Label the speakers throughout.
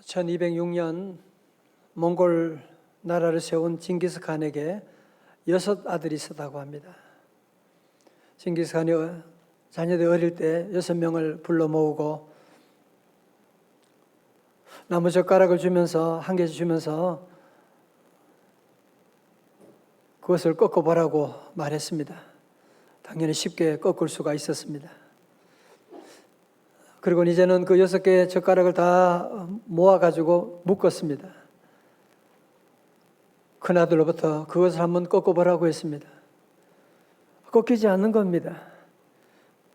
Speaker 1: 1206년 몽골 나라를 세운 징기스칸에게 6 아들이 있었다고 합니다. 징기스칸이 자녀들이 어릴 때 6명을 불러 모으고 나무젓가락을 주면서 한 개씩 주면서 그것을 꺾어보라고 말했습니다. 당연히 쉽게 꺾을 수가 있었습니다. 그리고 이제는 그 6개의 젓가락을 다 모아가지고 묶었습니다. 큰아들로부터 그것을 한번 꺾어보라고 했습니다. 꺾이지 않는 겁니다.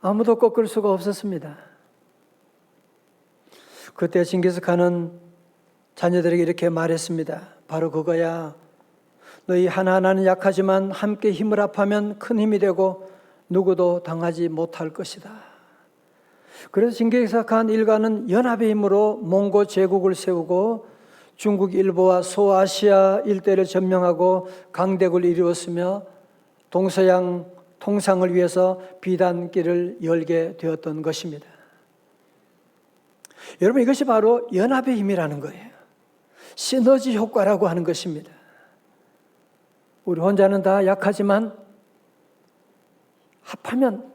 Speaker 1: 아무도 꺾을 수가 없었습니다. 그때 징기스칸은 자녀들에게 이렇게 말했습니다. 바로 그거야. 너희 하나하나는 약하지만 함께 힘을 합하면 큰 힘이 되고 누구도 당하지 못할 것이다. 그래서 징기스칸 일가는 연합의 힘으로 몽고 제국을 세우고 중국 일부와 소아시아 일대를 점령하고 강대국을 이루었으며 동서양 통상을 위해서 비단길을 열게 되었던 것입니다. 여러분, 이것이 바로 연합의 힘이라는 거예요. 시너지 효과라고 하는 것입니다. 우리 혼자는 다 약하지만 합하면,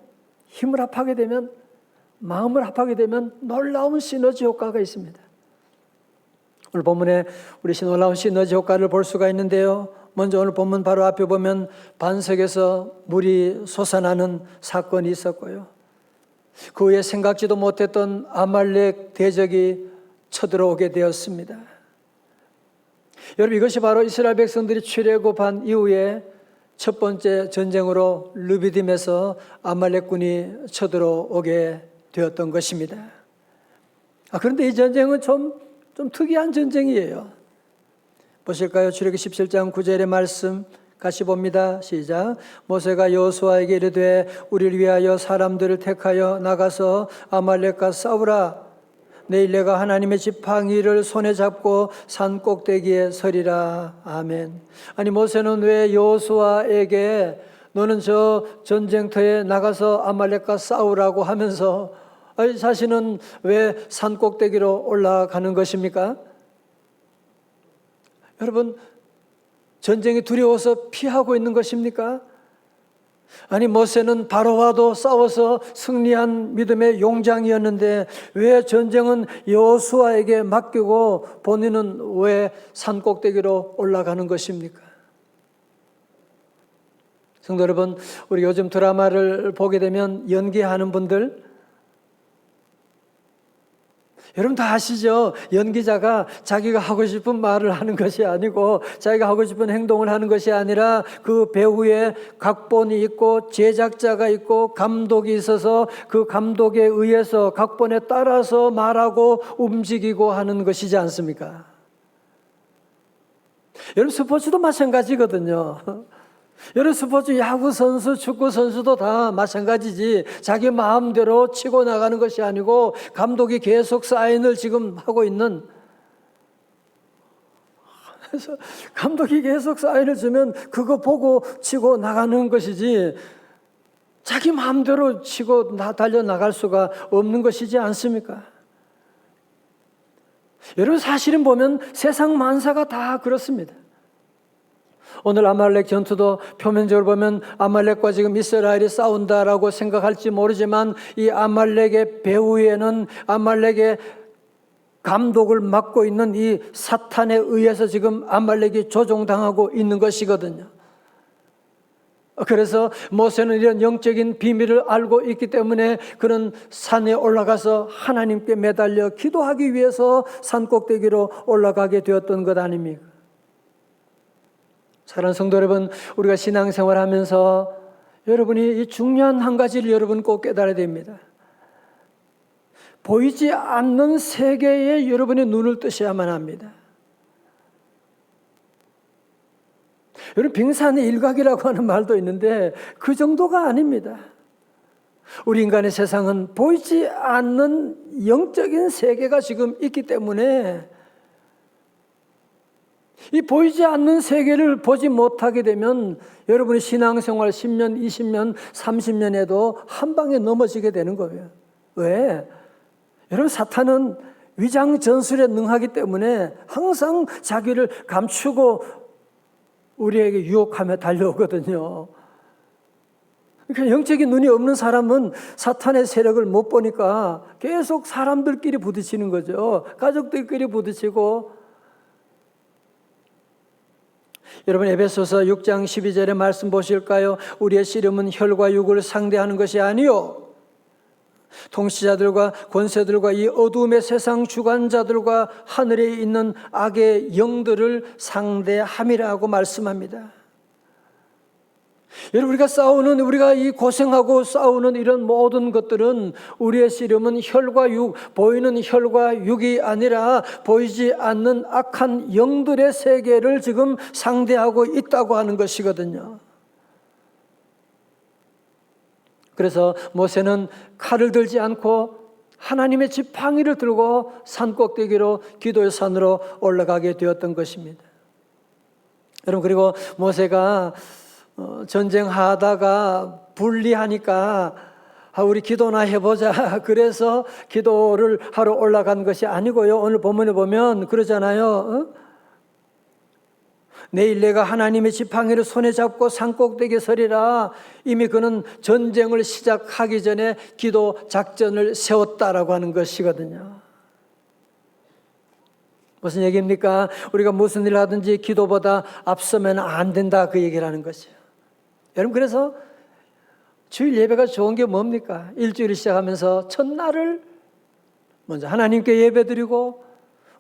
Speaker 1: 힘을 합하게 되면, 마음을 합하게 되면 놀라운 시너지 효과가 있습니다. 오늘 본문에 우리 놀라운 시너지 효과를 볼 수가 있는데요. 먼저 오늘 본문 바로 앞에 보면 반석에서 물이 솟아나는 사건이 있었고요. 그 후에 생각지도 못했던 아말렉 대적이 쳐들어오게 되었습니다. 여러분, 이것이 바로 이스라엘 백성들이 출애굽한 이후에 첫 번째 전쟁으로 르비딤에서 아말렉군이 쳐들어오게 되었던 것입니다. 그런데 이 전쟁은 좀 특이한 전쟁이에요. 보실까요? 출애굽기 17장 9절의 말씀 같이 봅니다. 시작. 모세가 여호수아에게 이르되 우리를 위하여 사람들을 택하여 나가서 아말렉과 싸우라. 내일 내가 하나님의 지팡이를 손에 잡고 산 꼭대기에 서리라. 아멘. 아니, 모세는 왜 여호수아에게 너는 저 전쟁터에 나가서 아말렉과 싸우라고 하면서 자신은 왜 산 꼭대기로 올라가는 것입니까? 여러분, 전쟁이 두려워서 피하고 있는 것입니까? 아니, 모세는 바로와도 싸워서 승리한 믿음의 용장이었는데 왜 전쟁은 여호수아에게 맡기고 본인은 왜 산 꼭대기로 올라가는 것입니까? 성도 여러분, 우리 요즘 드라마를 보게 되면 연기하는 분들, 여러분 다 아시죠? 연기자가 자기가 하고 싶은 말을 하는 것이 아니고 자기가 하고 싶은 행동을 하는 것이 아니라 그 배우의 각본이 있고 제작자가 있고 감독이 있어서 그 감독에 의해서 각본에 따라서 말하고 움직이고 하는 것이지 않습니까? 여러분, 스포츠도 마찬가지거든요. 여러분, 스포츠 야구 선수, 축구 선수도 다 마찬가지지. 자기 마음대로 치고 나가는 것이 아니고 감독이 계속 사인을 지금 하고 있는, 그래서 감독이 계속 사인을 주면 그거 보고 치고 나가는 것이지 자기 마음대로 치고 달려나갈 수가 없는 것이지 않습니까? 여러분, 사실은 보면 세상 만사가 다 그렇습니다. 오늘 아말렉 전투도 표면적으로 보면 아말렉과 지금 이스라엘이 싸운다라고 생각할지 모르지만 이 아말렉의 배후에는 아말렉의 감독을 맡고 있는 이 사탄에 의해서 지금 아말렉이 조종당하고 있는 것이거든요. 그래서 모세는 이런 영적인 비밀을 알고 있기 때문에 그는 산에 올라가서 하나님께 매달려 기도하기 위해서 산 꼭대기로 올라가게 되었던 것 아닙니까? 사랑하는 성도 여러분, 우리가 신앙생활 하면서 여러분이 이 중요한 한 가지를 여러분 꼭 깨달아야 됩니다. 보이지 않는 세계에 여러분의 눈을 뜨셔야만 합니다. 여러분, 빙산의 일각이라고 하는 말도 있는데 그 정도가 아닙니다. 우리 인간의 세상은 보이지 않는 영적인 세계가 지금 있기 때문에 이 보이지 않는 세계를 보지 못하게 되면 여러분의 신앙생활 10년, 20년, 30년에도 한 방에 넘어지게 되는 거예요. 왜? 여러분, 사탄은 위장 전술에 능하기 때문에 항상 자기를 감추고 우리에게 유혹하며 달려오거든요. 그러니까 영적인 눈이 없는 사람은 사탄의 세력을 못 보니까 계속 사람들끼리 부딪히는 거죠. 가족들끼리 부딪히고. 여러분 에베소서 6장 12절의 말씀 보실까요? 우리의 씨름은 혈과 육을 상대하는 것이 아니요 통치자들과 권세들과 이 어두움의 세상 주관자들과 하늘에 있는 악의 영들을 상대함이라고 말씀합니다. 여러분 우리가 이 고생하고 싸우는 이런 모든 것들은 우리의 씨름은 혈과 육, 보이는 혈과 육이 아니라 보이지 않는 악한 영들의 세계를 지금 상대하고 있다고 하는 것이거든요. 그래서 모세는 칼을 들지 않고 하나님의 지팡이를 들고 산 꼭대기로 기도의 산으로 올라가게 되었던 것입니다. 여러분 그리고 모세가 전쟁하다가 분리하니까 우리 기도나 해보자 그래서 기도를 하러 올라간 것이 아니고요. 오늘 본문에 보면 그러잖아요. 내일 내가 하나님의 지팡이를 손에 잡고 산꼭대기에 서리라. 이미 그는 전쟁을 시작하기 전에 기도 작전을 세웠다라고 하는 것이거든요. 무슨 얘기입니까? 우리가 무슨 일을 하든지 기도보다 앞서면 안 된다 그 얘기를 하는 것이에요. 여러분 그래서 주일 예배가 좋은 게 뭡니까? 일주일을 시작하면서 첫날을 먼저 하나님께 예배드리고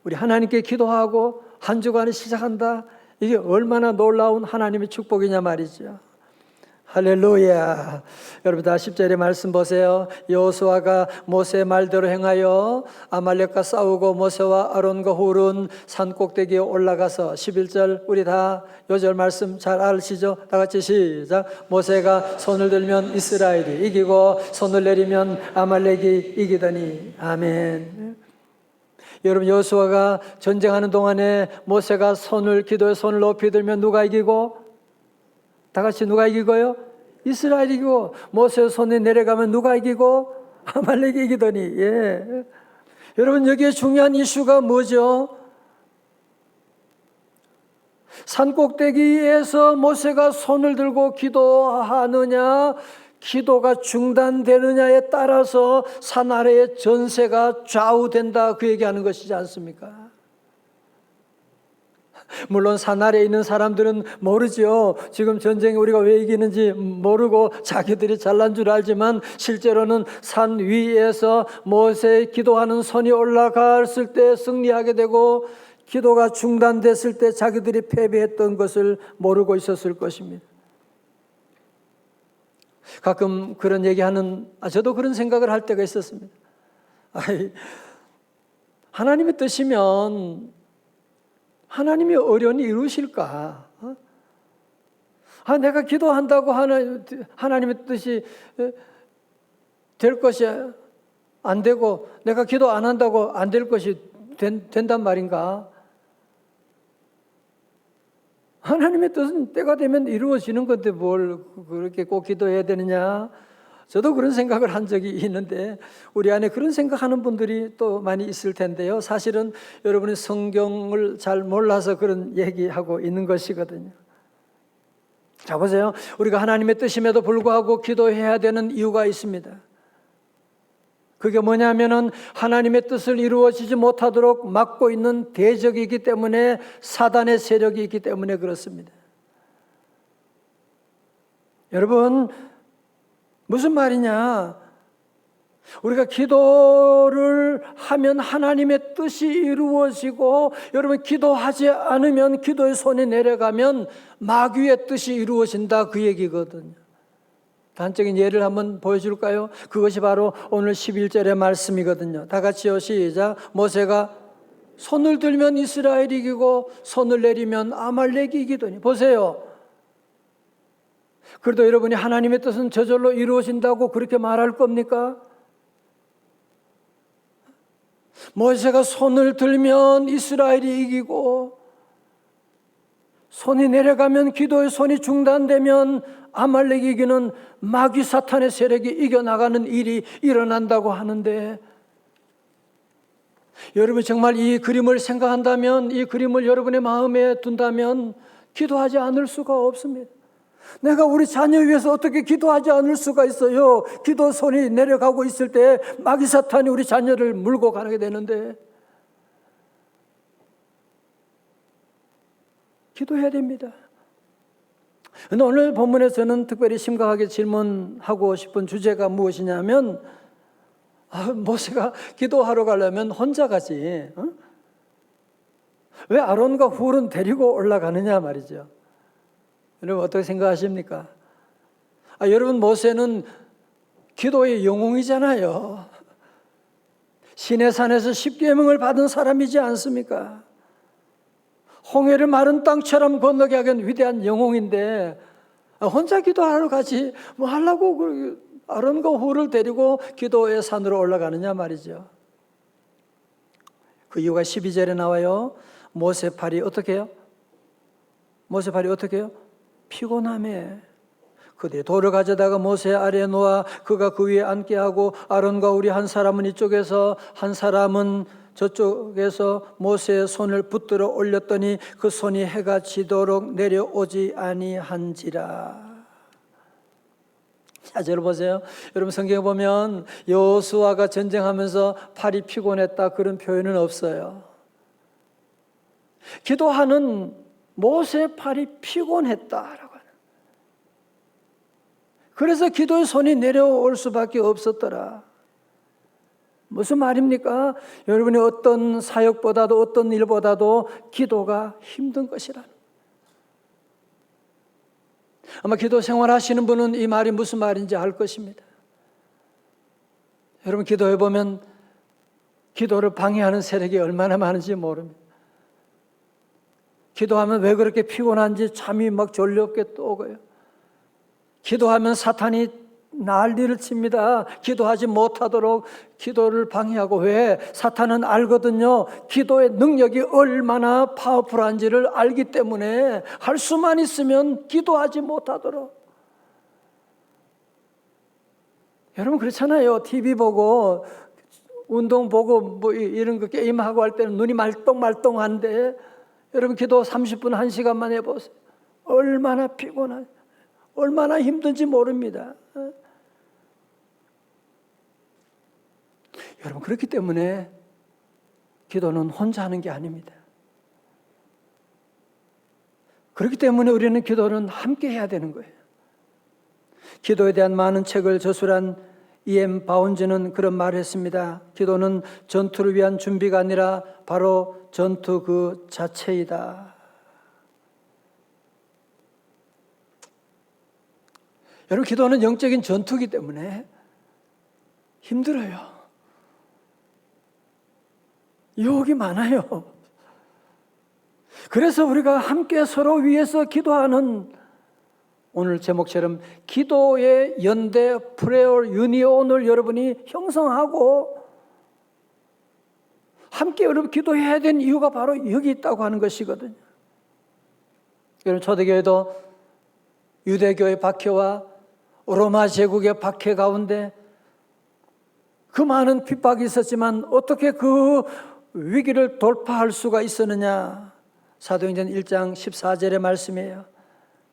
Speaker 1: 우리 하나님께 기도하고 한 주간을 시작한다. 이게 얼마나 놀라운 하나님의 축복이냐 말이죠. 할렐루야. 여러분 다 10절의 말씀 보세요. 여호수아가 모세의 말대로 행하여 아말렉과 싸우고 모세와 아론과 훌은 산 꼭대기에 올라가서 11절 우리 다 요절 말씀 잘 아시죠? 다 같이 시작. 모세가 손을 들면 이스라엘이 이기고 손을 내리면 아말렉이 이기더니. 아멘. 여러분 여호수아가 전쟁하는 동안에 모세가 기도의 손을 높이 들면 누가 이기고? 다 같이 누가 이기고요? 이스라엘이 이기고. 모세의 손에 내려가면 누가 이기고? 아말렉이 이기더니. 예. 여러분 여기에 중요한 이슈가 뭐죠? 산꼭대기에서 모세가 손을 들고 기도하느냐 기도가 중단되느냐에 따라서 산 아래의 전세가 좌우된다 그 얘기하는 것이지 않습니까? 물론 산 아래에 있는 사람들은 모르죠. 지금 전쟁에 우리가 왜 이기는지 모르고 자기들이 잘난 줄 알지만 실제로는 산 위에서 모세의 기도하는 손이 올라갔을 때 승리하게 되고 기도가 중단됐을 때 자기들이 패배했던 것을 모르고 있었을 것입니다. 가끔 그런 얘기하는 저도 그런 생각을 할 때가 있었습니다. 하나님의 뜻이면 하나님이 어련히 이루실까? 내가 기도한다고 하나님의 뜻이 될 것이 안 되고 내가 기도 안 한다고 안 될 것이 된단 말인가? 하나님의 뜻은 때가 되면 이루어지는 건데 뭘 그렇게 꼭 기도해야 되느냐? 저도 그런 생각을 한 적이 있는데 우리 안에 그런 생각하는 분들이 또 많이 있을 텐데요. 사실은 여러분이 성경을 잘 몰라서 그런 얘기하고 있는 것이거든요. 자 보세요. 우리가 하나님의 뜻임에도 불구하고 기도해야 되는 이유가 있습니다. 그게 뭐냐면은 하나님의 뜻을 이루어지지 못하도록 막고 있는 대적이기 때문에 사단의 세력이 있기 때문에 그렇습니다. 여러분 무슨 말이냐? 우리가 기도를 하면 하나님의 뜻이 이루어지고 여러분 기도하지 않으면 기도의 손이 내려가면 마귀의 뜻이 이루어진다 그 얘기거든요. 단적인 예를 한번 보여줄까요? 그것이 바로 오늘 11절의 말씀이거든요. 다 같이요 시작. 모세가 손을 들면 이스라엘이 이기고 손을 내리면 아말렉이 이기더니. 보세요. 그래도 여러분이 하나님의 뜻은 저절로 이루어진다고 그렇게 말할 겁니까? 모세가 손을 들면 이스라엘이 이기고 손이 내려가면 기도의 손이 중단되면 아말렉이 이기는 마귀 사탄의 세력이 이겨나가는 일이 일어난다고 하는데 여러분 정말 이 그림을 생각한다면, 이 그림을 여러분의 마음에 둔다면 기도하지 않을 수가 없습니다. 내가 우리 자녀 위해서 어떻게 기도하지 않을 수가 있어요? 기도 손이 내려가고 있을 때 마귀 사탄이 우리 자녀를 물고 가게 되는데 기도해야 됩니다. 그런데 오늘 본문에서는 특별히 심각하게 질문하고 싶은 주제가 무엇이냐면, 모세가 기도하러 가려면 혼자 가지, 왜 아론과 훌은 데리고 올라가느냐 말이죠. 여러분 어떻게 생각하십니까? 여러분 모세는 기도의 영웅이잖아요. 시내산에서 10계명을 받은 사람이지 않습니까? 홍해를 마른 땅처럼 건너게 하는 위대한 영웅인데 혼자 기도하러 가지 뭐 하려고 아론과 훌을 데리고 기도의 산으로 올라가느냐 말이죠. 그 이유가 12절에 나와요. 모세 팔이 어떻게 해요? 모세 팔이 어떻게 해요? 피곤함에 그들이 돌을 가져다가 모세 아래에 놓아 그가 그 위에 앉게 하고 아론과 우리 한 사람은 이쪽에서 한 사람은 저쪽에서 모세의 손을 붙들어 올렸더니 그 손이 해가 지도록 내려오지 아니한지라. 자, 여러분 보세요. 여러분 성경에 보면 여호수아가 전쟁하면서 팔이 피곤했다 그런 표현은 없어요. 기도하는 모세의 팔이 피곤했다라고 하는. 그래서 기도의 손이 내려올 수밖에 없었더라. 무슨 말입니까? 여러분이 어떤 사역보다도 어떤 일보다도 기도가 힘든 것이라는. 아마 기도 생활하시는 분은 이 말이 무슨 말인지 알 것입니다. 여러분 기도해 보면 기도를 방해하는 세력이 얼마나 많은지 모릅니다. 기도하면 왜 그렇게 피곤한지 잠이 막 졸렵게 오고요. 기도하면 사탄이 난리를 칩니다. 기도하지 못하도록 기도를 방해하고. 왜? 사탄은 알거든요. 기도의 능력이 얼마나 파워풀한지를 알기 때문에 할 수만 있으면 기도하지 못하도록. 여러분 그렇잖아요. TV 보고 운동 보고 뭐 이런 거 게임하고 할 때는 눈이 말똥말똥한데 여러분 기도 30분 1시간만 해보세요. 얼마나 피곤한, 얼마나 힘든지 모릅니다. 여러분 그렇기 때문에 기도는 혼자 하는 게 아닙니다. 그렇기 때문에 우리는 기도는 함께 해야 되는 거예요. 기도에 대한 많은 책을 저술한 E.M. 바운즈는 그런 말을 했습니다. 기도는 전투를 위한 준비가 아니라 바로 전투 그 자체이다. 여러분 기도는 영적인 전투이기 때문에 힘들어요. 유혹이 많아요. 그래서 우리가 함께 서로 위해서 기도하는, 오늘 제목처럼 기도의 연대 프레어 유니온을 여러분이 형성하고 함께 여러분 기도해야 되는 이유가 바로 여기 있다고 하는 것이거든요. 여러분 초대교회도 유대교의 박해와 로마 제국의 박해 가운데 그 많은 핍박이 있었지만 어떻게 그 위기를 돌파할 수가 있었느냐. 사도행전 1장 14절의 말씀이에요.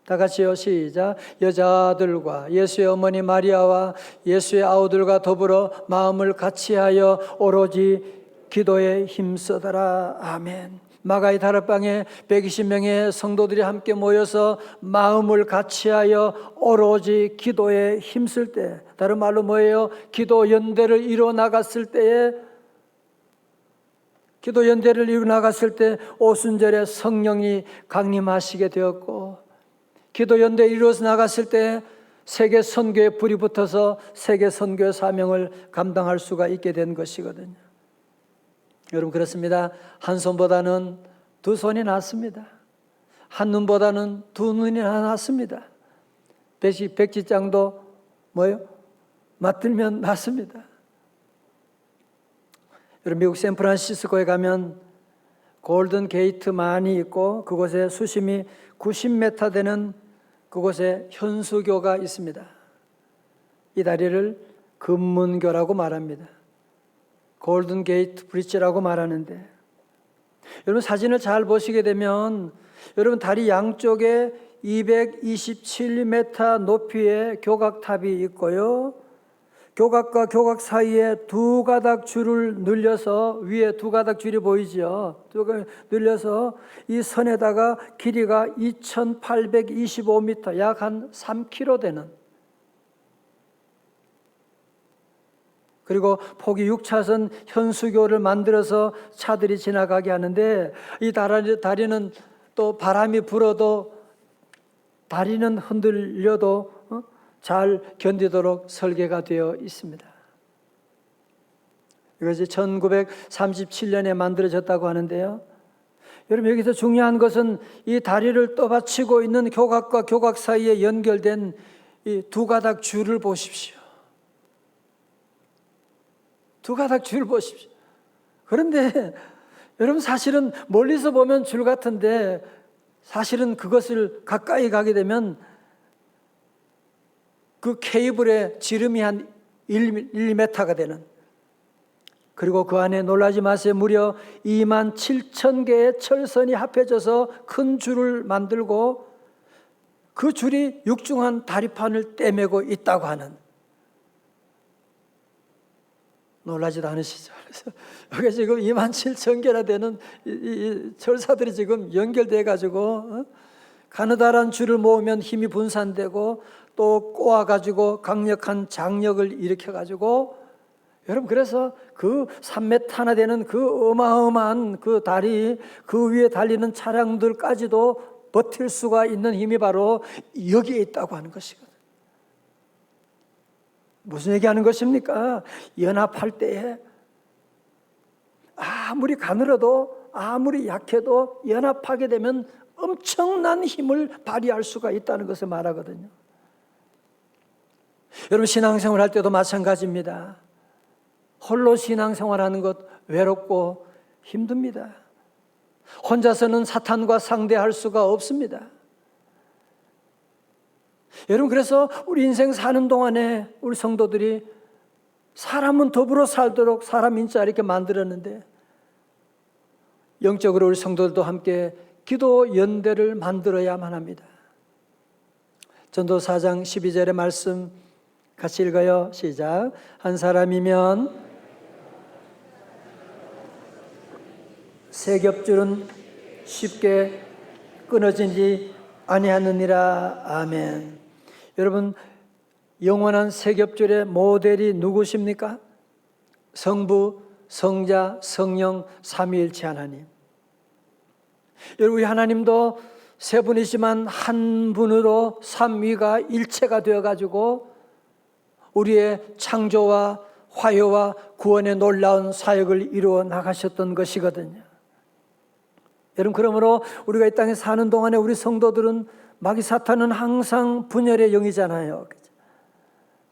Speaker 1: 다 같이요, 시작. 여자들과 예수의 어머니 마리아와 예수의 아우들과 더불어 마음을 같이하여 오로지 기도에 힘쓰더라. 아멘. 마가의 다락방에 120명의 성도들이 함께 모여서 마음을 같이하여 오로지 기도에 힘쓸 때, 다른 말로 뭐예요? 기도 연대를 이뤄 나갔을 때에, 기도 연대를 이루어 나갔을 때 오순절에 성령이 강림하시게 되었고, 기도 연대 이루어서 나갔을 때 세계 선교에 불이 붙어서 세계 선교의 사명을 감당할 수가 있게 된 것이거든요. 여러분 그렇습니다. 한 손보다는 두 손이 낫습니다. 한 눈보다는 두 눈이 낫습니다. 백지장도 뭐예요? 맞들면 낫습니다. 여러분 미국 샌프란시스코에 가면 골든 게이트 많이 있고 그곳에 수심이 90m 되는 그곳에 현수교가 있습니다. 이 다리를 금문교라고 말합니다. 골든 게이트 브릿지라고 말하는데, 여러분 사진을 잘 보시게 되면 여러분 다리 양쪽에 227m 높이의 교각탑이 있고요. 교각과 교각 사이에 두 가닥 줄을 늘려서, 위에 두 가닥 줄이 보이죠? 늘려서 이 선에다가 길이가 2825m, 약 한 3km 되는, 그리고 폭이 6차선 현수교를 만들어서 차들이 지나가게 하는데, 이 다리는 또 바람이 불어도, 다리는 흔들려도 잘 견디도록 설계가 되어 있습니다. 이것이 1937년에 만들어졌다고 하는데요. 여러분, 여기서 중요한 것은 이 다리를 떠받치고 있는 교각과 교각 사이에 연결된 이 두 가닥 줄을 보십시오. 두 가닥 줄 보십시오. 그런데 여러분, 사실은 멀리서 보면 줄 같은데 사실은 그것을 가까이 가게 되면 그 케이블의 지름이 한 1m가 되는, 그리고 그 안에 놀라지 마세요, 무려 27,000개의 철선이 합해져서 큰 줄을 만들고 그 줄이 육중한 다리판을 떼매고 있다고 하는, 놀라지도 않으시죠? 그래서 여기 지금 27,000개나 되는 이 철사들이 지금 연결돼 가지고 가느다란 줄을 모으면 힘이 분산되고 또 꼬아가지고 강력한 장력을 일으켜가지고, 여러분, 그래서 그 3m나 되는 그 어마어마한 그 다리, 그 위에 달리는 차량들까지도 버틸 수가 있는 힘이 바로 여기에 있다고 하는 것이거든요. 무슨 얘기하는 것입니까? 연합할 때에 아무리 가늘어도, 아무리 약해도 연합하게 되면 엄청난 힘을 발휘할 수가 있다는 것을 말하거든요. 여러분, 신앙생활 할 때도 마찬가지입니다. 홀로 신앙생활하는 것 외롭고 힘듭니다. 혼자서는 사탄과 상대할 수가 없습니다. 여러분, 그래서 우리 인생 사는 동안에 우리 성도들이 사람은 더불어 살도록 사람 인자 이렇게 만들었는데, 영적으로 우리 성도들도 함께 기도 연대를 만들어야만 합니다. 전도 4장 12절의 말씀 같이 읽어요. 시작. 한 사람이면 세 겹줄은 쉽게 끊어지지 아니하느니라. 아멘. 여러분, 영원한 세 겹줄의 모델이 누구십니까? 성부, 성자, 성령, 삼위일체 하나님. 여러분, 우리 하나님도 세 분이지만 한 분으로 삼위가 일체가 되어가지고 우리의 창조와 화요와 구원의 놀라운 사역을 이루어 나가셨던 것이거든요. 여러분, 그러므로 우리가 이 땅에 사는 동안에 우리 성도들은, 마귀 사탄은 항상 분열의 영이잖아요.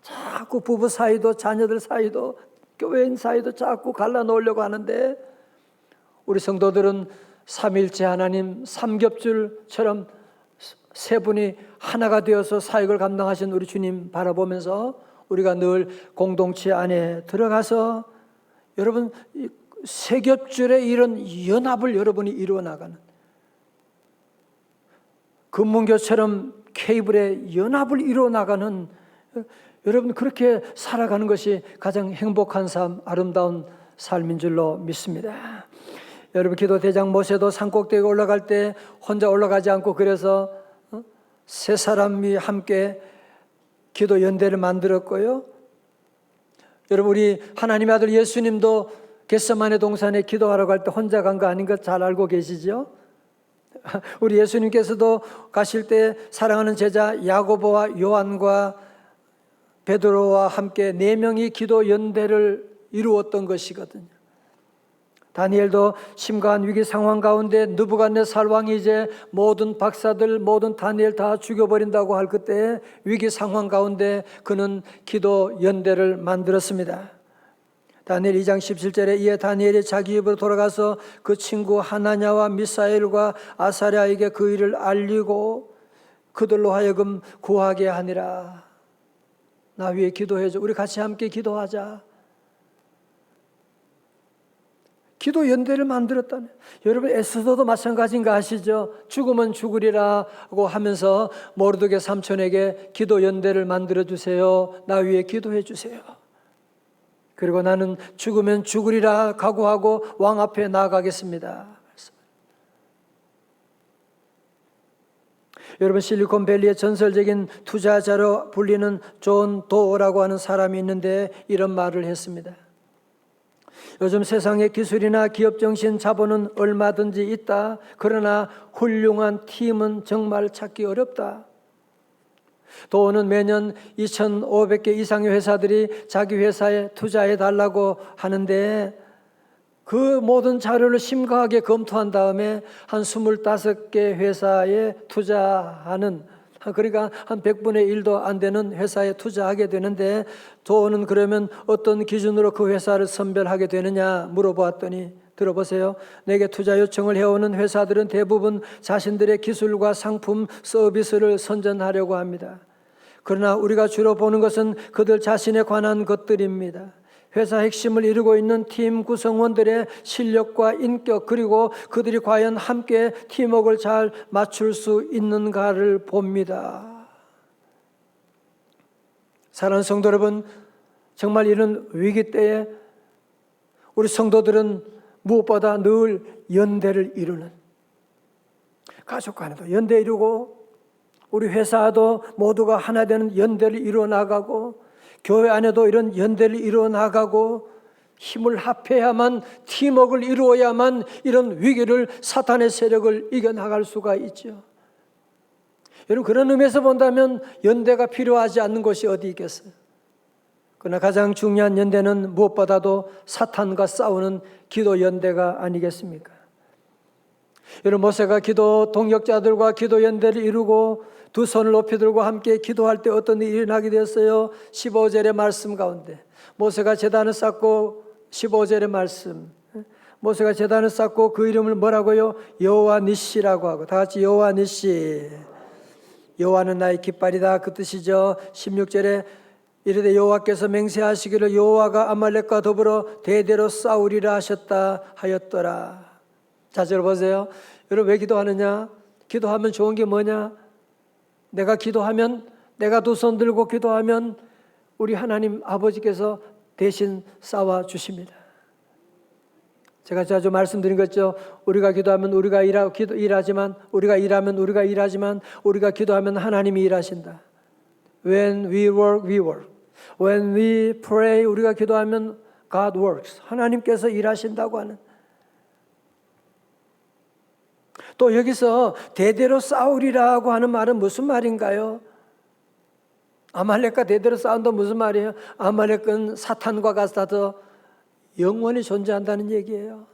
Speaker 1: 자꾸 부부 사이도, 자녀들 사이도, 교회인 사이도 자꾸 갈라놓으려고 하는데, 우리 성도들은 삼일체 하나님, 삼겹줄처럼 세 분이 하나가 되어서 사역을 감당하신 우리 주님 바라보면서 우리가 늘 공동체 안에 들어가서 여러분 세 겹줄의 이런 연합을 여러분이 이루어 나가는, 금문교처럼 케이블의 연합을 이루어 나가는, 여러분 그렇게 살아가는 것이 가장 행복한 삶, 아름다운 삶인 줄로 믿습니다. 여러분, 기도 대장 모세도 산꼭대기에 올라갈 때 혼자 올라가지 않고, 그래서 세 사람이 함께 기도 연대를 만들었고요. 여러분, 우리 하나님의 아들 예수님도 겟세마네 동산에 기도하러 갈 때 혼자 간 거 아닌 것 잘 알고 계시죠? 우리 예수님께서도 가실 때 사랑하는 제자 야고보와 요한과 베드로와 함께 4명이 기도 연대를 이루었던 것이거든요. 다니엘도 심각한 위기 상황 가운데 느부갓네살 왕이 이제 모든 박사들, 모든 다니엘 다 죽여버린다고 할 그때 위기 상황 가운데 그는 기도 연대를 만들었습니다. 다니엘 2장 17절에 이에 다니엘이 자기 집으로 돌아가서 그 친구 하나냐와 미사엘과 아사랴에게 그 일을 알리고 그들로 하여금 구하게 하니라. 나 위해 기도해줘. 우리 같이 함께 기도하자. 기도 연대를 만들었다네. 여러분 에스더도 마찬가지인 거 아시죠? 죽으면 죽으리라고 하면서 모르드게 삼촌에게 기도 연대를 만들어 주세요. 나 위해 기도해 주세요. 그리고 나는 죽으면 죽으리라 각오하고 왕 앞에 나아가겠습니다. 여러분 실리콘밸리의 전설적인 투자자로 불리는 존 도어라고 하는 사람이 있는데 이런 말을 했습니다. 요즘 세상의 기술이나 기업정신 자본은 얼마든지 있다. 그러나 훌륭한 팀은 정말 찾기 어렵다. 도어는 매년 2,500개 이상의 회사들이 자기 회사에 투자해 달라고 하는데 그 모든 자료를 심각하게 검토한 다음에 한 25개 회사에 투자하는, 그러니까 한 100분의 1도 안 되는 회사에 투자하게 되는데 도어는 그러면 어떤 기준으로 그 회사를 선별하게 되느냐 물어보았더니 들어보세요. 내게 투자 요청을 해오는 회사들은 대부분 자신들의 기술과 상품, 서비스를 선전하려고 합니다. 그러나 우리가 주로 보는 것은 그들 자신에 관한 것들입니다. 회사 핵심을 이루고 있는 팀 구성원들의 실력과 인격, 그리고 그들이 과연 함께 팀워크를 잘 맞출 수 있는가를 봅니다. 사랑하는 성도 여러분, 정말 이런 위기 때에 우리 성도들은 무엇보다 늘 연대를 이루는, 가족 간에도 연대 이루고 우리 회사도 모두가 하나 되는 연대를 이루어 나가고 교회 안에도 이런 연대를 이루어 나가고 힘을 합해야만, 팀워크를 이루어야만 이런 위기를, 사탄의 세력을 이겨나갈 수가 있죠. 여러분 그런 의미에서 본다면 연대가 필요하지 않는 곳이 어디 있겠어요? 그러나 가장 중요한 연대는 무엇보다도 사탄과 싸우는 기도 연대가 아니겠습니까? 여러분 모세가 기도 동역자들과 기도 연대를 이루고 두 손을 높이 들고 함께 기도할 때 어떤 일이 일어나게 되었어요? 15절의 말씀 가운데 모세가 제단을 쌓고, 15절의 말씀, 모세가 제단을 쌓고 그 이름을 뭐라고요? 여호와 니시라고 하고, 다 같이 여호와 니시, 여호와는 나의 깃발이다 그 뜻이죠. 16절에 이르되 여호와께서 맹세하시기를 여호와가 아말렉과 더불어 대대로 싸우리라 하셨다 하였더라. 자, 들어보세요. 여러분 왜 기도하느냐? 기도하면 좋은 게 뭐냐? 내가 기도하면, 내가 두 손 들고 기도하면 우리 하나님 아버지께서 대신 싸워 주십니다. 제가 자주 말씀드린 거죠. 우리가 기도하면 우리가 일하지만, 우리가 일하면 우리가 일하지만, 우리가 기도하면 하나님이 일하신다. When we work, we work. When we pray, 우리가 기도하면 God works. 하나님께서 일하신다고 하는. 또 여기서 대대로 싸우리라고 하는 말은 무슨 말인가요? 아말렉과 대대로 싸운다 무슨 말이에요? 아말렉은 사탄과 같아서 영원히 존재한다는 얘기예요.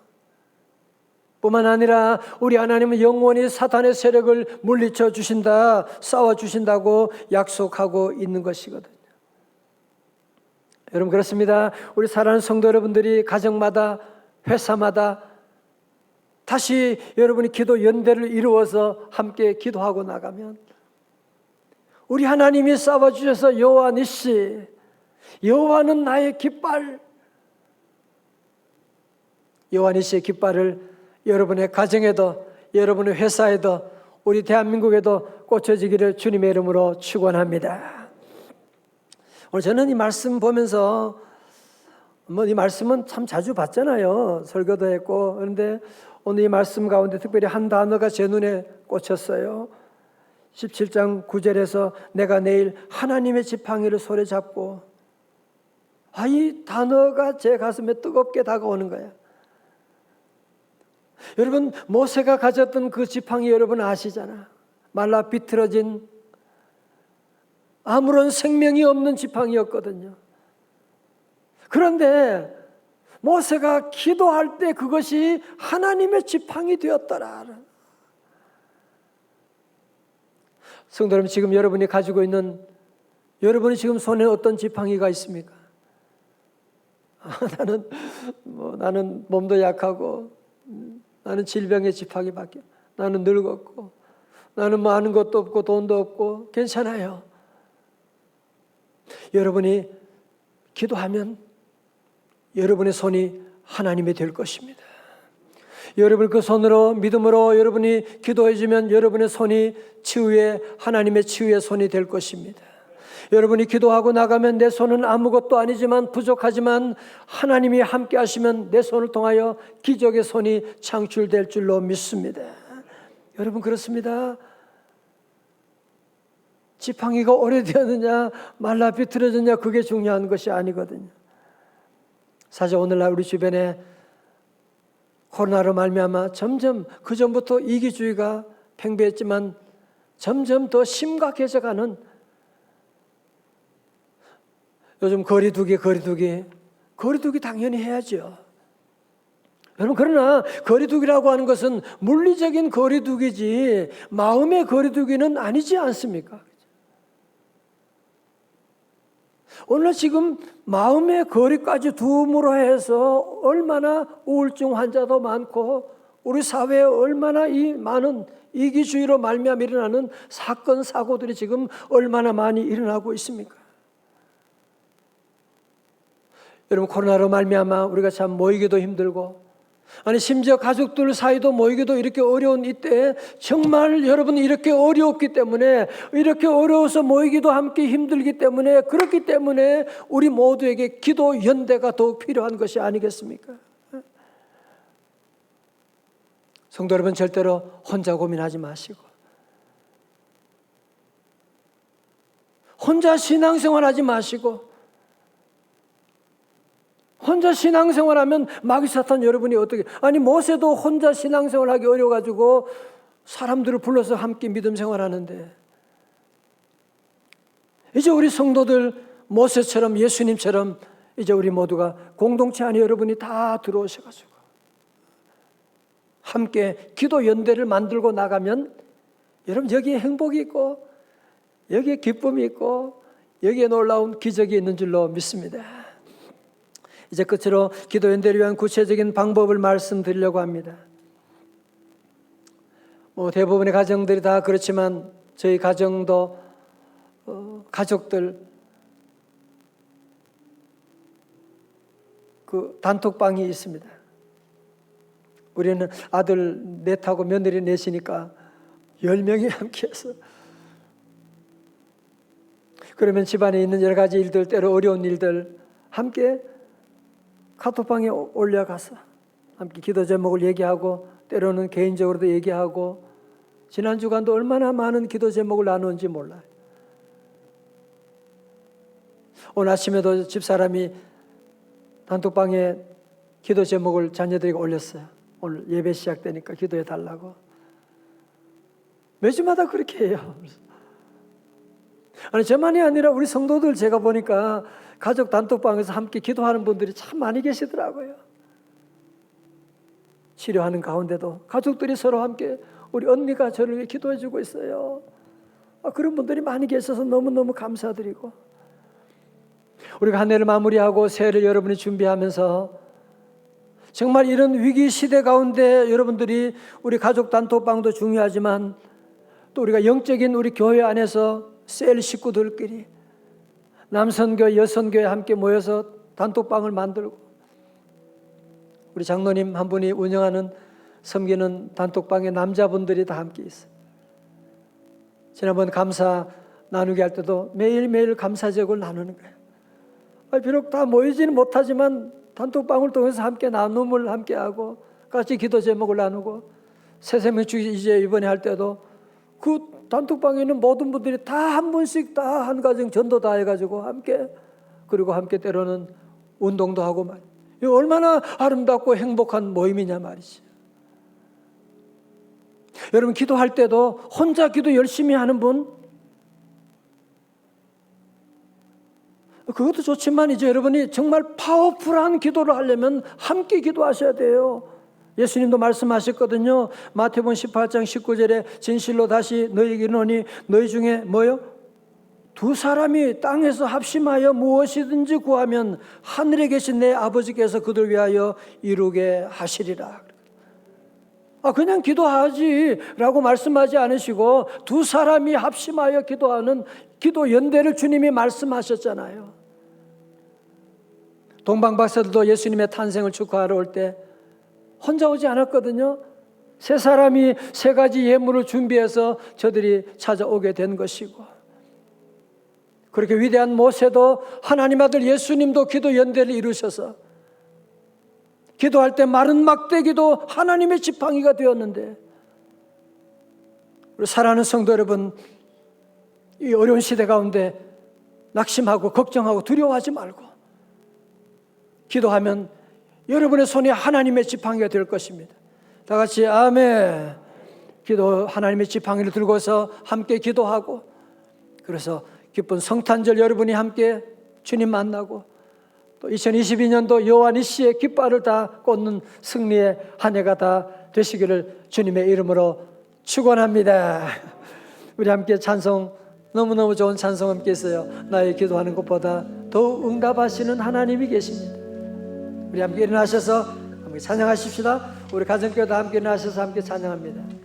Speaker 1: 뿐만 아니라 우리 하나님은 영원히 사탄의 세력을 물리쳐 주신다, 싸워 주신다고 약속하고 있는 것이거든요. 여러분 그렇습니다. 우리 사랑하는 성도 여러분들이 가정마다, 회사마다 다시 여러분이 기도 연대를 이루어서 함께 기도하고 나가면 우리 하나님이 싸워주셔서 여호와 니시, 여호와는 나의 깃발, 여호와 니시의 깃발을 여러분의 가정에도, 여러분의 회사에도, 우리 대한민국에도 꽂혀지기를 주님의 이름으로 축원합니다. 오늘 저는 이 말씀 보면서 이 말씀은 참 자주 봤잖아요. 설교도 했고. 그런데 오늘 이 말씀 가운데 특별히 한 단어가 제 눈에 꽂혔어요. 17장 9절에서 내가 내일 하나님의 지팡이를 손에 잡고, 이 단어가 제 가슴에 뜨겁게 다가오는 거예요. 여러분 모세가 가졌던 그 지팡이 여러분 아시잖아. 말라 비틀어진 아무런 생명이 없는 지팡이였거든요. 그런데 모세가 기도할 때 그것이 하나님의 지팡이 되었더라. 성도 여러분, 지금 여러분이 가지고 있는, 여러분이 지금 손에 어떤 지팡이가 있습니까? 나는 몸도 약하고, 나는 질병의 지팡이밖에, 나는 늙었고, 나는 뭐 아는 것도 없고 돈도 없고. 괜찮아요. 여러분이 기도하면 여러분의 손이 하나님이 될 것입니다. 여러분 그 손으로 믿음으로 여러분이 기도해 주면 여러분의 손이 치유의 하나님의 치유의 손이 될 것입니다. 여러분이 기도하고 나가면 내 손은 아무것도 아니지만 부족하지만 하나님이 함께 하시면 내 손을 통하여 기적의 손이 창출될 줄로 믿습니다. 여러분 그렇습니다. 지팡이가 오래되었느냐 말라 비틀어졌냐 그게 중요한 것이 아니거든요. 사실 오늘날 우리 주변에 코로나로 말미암아 점점 그전부터 이기주의가 팽배했지만 점점 더 심각해져가는 요즘 거리두기 당연히 해야죠. 여러분 그러나 거리두기라고 하는 것은 물리적인 거리두기지 마음의 거리두기는 아니지 않습니까? 오늘 지금 마음의 거리까지 둠으로 해서 얼마나 우울증 환자도 많고 우리 사회에 얼마나 이 많은 이기주의로 말미암아 일어나는 사건 사고들이 지금 얼마나 많이 일어나고 있습니까? 여러분 코로나로 말미암아 우리가 참 모이기도 힘들고 아니 심지어 가족들 사이도 모이기도 이렇게 어려운 이때에 정말 여러분 이렇게 어려웠기 때문에 이렇게 어려워서 모이기도 함께 힘들기 때문에 그렇기 때문에 우리 모두에게 기도 연대가 더욱 필요한 것이 아니겠습니까? 성도 여러분 절대로 혼자 고민하지 마시고 혼자 신앙생활하지 마시고 혼자 신앙생활하면 마귀사탄 여러분이 어떻게 아니 모세도 혼자 신앙생활하기 어려워가지고 사람들을 불러서 함께 믿음 생활하는데 이제 우리 성도들 모세처럼 예수님처럼 이제 우리 모두가 공동체 안에 여러분이 다 들어오셔가지고 함께 기도 연대를 만들고 나가면 여러분 여기에 행복이 있고 여기에 기쁨이 있고 여기에 놀라운 기적이 있는 줄로 믿습니다. 이제 끝으로 기도 연대를 위한 구체적인 방법을 말씀드리려고 합니다. 대부분의 가정들이 다 그렇지만 저희 가정도 가족들 그 단톡방이 있습니다. 우리는 아들 넷하고 며느리 넷이니까 10명이 함께해서 그러면 집안에 있는 여러 가지 일들 때로 어려운 일들 함께 카톡방에 올려가서 함께 기도 제목을 얘기하고 때로는 개인적으로도 얘기하고 지난 주간도 얼마나 많은 기도 제목을 나누는지 몰라요. 오늘 아침에도 집사람이 단톡방에 기도 제목을 자녀들에게 올렸어요. 오늘 예배 시작되니까 기도해 달라고. 매주마다 그렇게 해요. 아니 저만이 아니라 우리 성도들 제가 보니까 가족 단톡방에서 함께 기도하는 분들이 참 많이 계시더라고요. 치료하는 가운데도 가족들이 서로 함께 우리 언니가 저를 위해 기도해 주고 있어요. 그런 분들이 많이 계셔서 너무너무 감사드리고 우리가 한 해를 마무리하고 새해를 여러분이 준비하면서 정말 이런 위기 시대 가운데 여러분들이 우리 가족 단톡방도 중요하지만 또 우리가 영적인 우리 교회 안에서 셀 식구들끼리 남선교회 여선교회 함께 모여서 단톡방을 만들고 우리 장로님 한 분이 운영하는 섬기는 단톡방에 남자분들이 다 함께 있어요. 지난번 감사 나누기 할 때도 매일매일 감사 제목을 나누는 거예요. 비록 다 모이지는 못하지만 단톡방을 통해서 함께 나눔을 함께하고 같이 기도 제목을 나누고 새생명주 이제 이번에 할 때도 그 단톡방에 있는 모든 분들이 다 한 분씩 다 한 가정 전도 다 해가지고 함께 그리고 함께 때로는 운동도 하고 말이에요. 이거 얼마나 아름답고 행복한 모임이냐 말이지. 여러분 기도할 때도 혼자 기도 열심히 하는 분 그것도 좋지만 이제 여러분이 정말 파워풀한 기도를 하려면 함께 기도하셔야 돼요. 예수님도 말씀하셨거든요. 마태복음 18장 19절에 진실로 다시 너희에게 이르노니 너희 중에 뭐요? 두 사람이 땅에서 합심하여 무엇이든지 구하면 하늘에 계신 내 아버지께서 그들 위하여 이루게 하시리라. 그냥 기도하지라고 말씀하지 않으시고 두 사람이 합심하여 기도하는 기도 연대를 주님이 말씀하셨잖아요. 동방 박사들도 예수님의 탄생을 축하하러 올 때 혼자 오지 않았거든요. 세 사람이 세 가지 예물을 준비해서 저들이 찾아오게 된 것이고, 그렇게 위대한 모세도 하나님 아들 예수님도 기도 연대를 이루셔서 기도할 때 마른 막대기도 하나님의 지팡이가 되었는데, 우리 사랑하는 성도 여러분, 이 어려운 시대 가운데 낙심하고 걱정하고 두려워하지 말고 기도하면 여러분의 손에 하나님의 지팡이가 될 것입니다. 다 같이 아멘. 기도 하나님의 지팡이를 들고서 함께 기도하고, 그래서 기쁜 성탄절 여러분이 함께 주님 만나고, 또 2022년도 여호와 니시의 깃발을 다 꽂는 승리의 한 해가 다 되시기를 주님의 이름으로 축원합니다. 우리 함께 찬송, 너무너무 좋은 찬송 함께 했어요. 나의 기도하는 것보다 더 응답하시는 하나님이 계십니다. 우리 함께 일어나셔서 함께 찬양하십시다. 우리 가정교회도 함께 일어나셔서 함께 찬양합니다.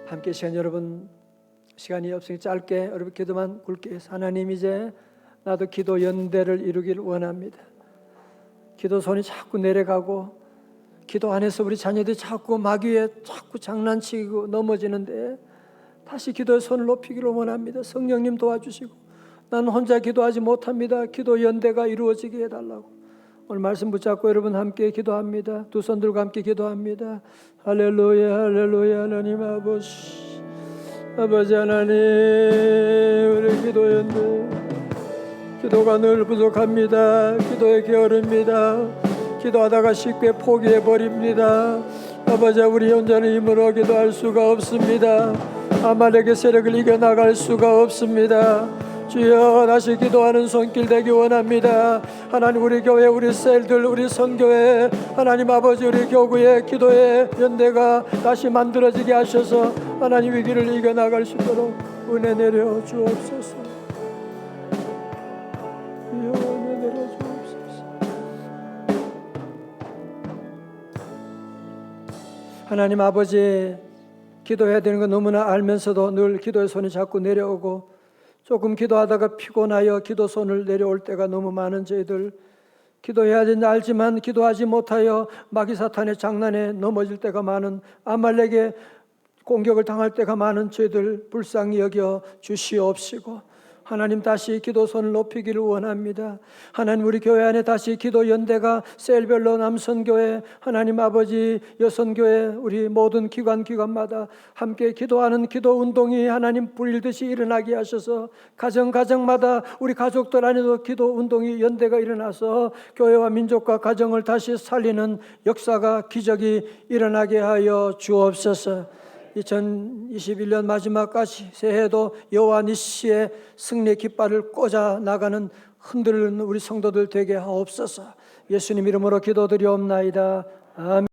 Speaker 1: 함께 시간 여러분, 시간이 없으니 짧게 여러분 기도만 굵게 해서, 하나님 이제 나도 기도 연대를 이루기를 원합니다. 기도 손이 자꾸 내려가고 기도 안에서 우리 자녀들이 자꾸 마귀에 자꾸 장난치고 넘어지는데 다시 기도의 손을 높이기를 원합니다. 성령님 도와주시고, 나는 혼자 기도하지 못합니다. 기도 연대가 이루어지게 해달라고 오늘 말씀 붙잡고 여러분 함께 기도합니다. 두 손 들고 함께 기도합니다. 할렐루야 할렐루야. 하나님 아버지, 아버지 하나님, 우리 기도 연대, 기도가 늘 부족합니다. 기도에 게으릅니다. 기도하다가 쉽게 포기해버립니다. 아버지, 우리 혼자는 힘으로 기도할 수가 없습니다. 아말렉의 세력을 이겨나갈 수가 없습니다. 주여, 다시 기도하는 손길 되기 원합니다. 하나님, 우리 교회, 우리 셀들, 우리 선교회, 하나님 아버지, 우리 교구의 기도의 연대가 다시 만들어지게 하셔서 하나님 위기를 이겨나갈 수 있도록 은혜 내려 주옵소서. 은혜 내려 주옵소서. 하나님 아버지, 기도해야 되는 거 너무나 알면서도 늘 기도의 손이 자꾸 내려오고, 조금 기도하다가 피곤하여 기도 손을 내려올 때가 너무 많은 저희들, 기도해야 된다 알지만 기도하지 못하여 마귀 사탄의 장난에 넘어질 때가 많은, 아말렉의 공격을 당할 때가 많은 저희들 불쌍히 여겨 주시옵시고, 하나님 다시 기도 손을 높이기를 원합니다. 하나님, 우리 교회 안에 다시 기도 연대가 셀별로 남선교회, 하나님 아버지 여선교회, 우리 모든 기관마다 함께 기도하는 기도 운동이 하나님 불일듯이 일어나게 하셔서 가정마다 우리 가족들 안에도 기도 운동이 연대가 일어나서 교회와 민족과 가정을 다시 살리는 역사가, 기적이 일어나게 하여 주옵소서. 2021년 마지막까지 새해도 여호와 니시의 승리의 깃발을 꽂아 나가는 흔들리는 우리 성도들 되게 하옵소서. 예수님 이름으로 기도드리옵나이다. 아멘.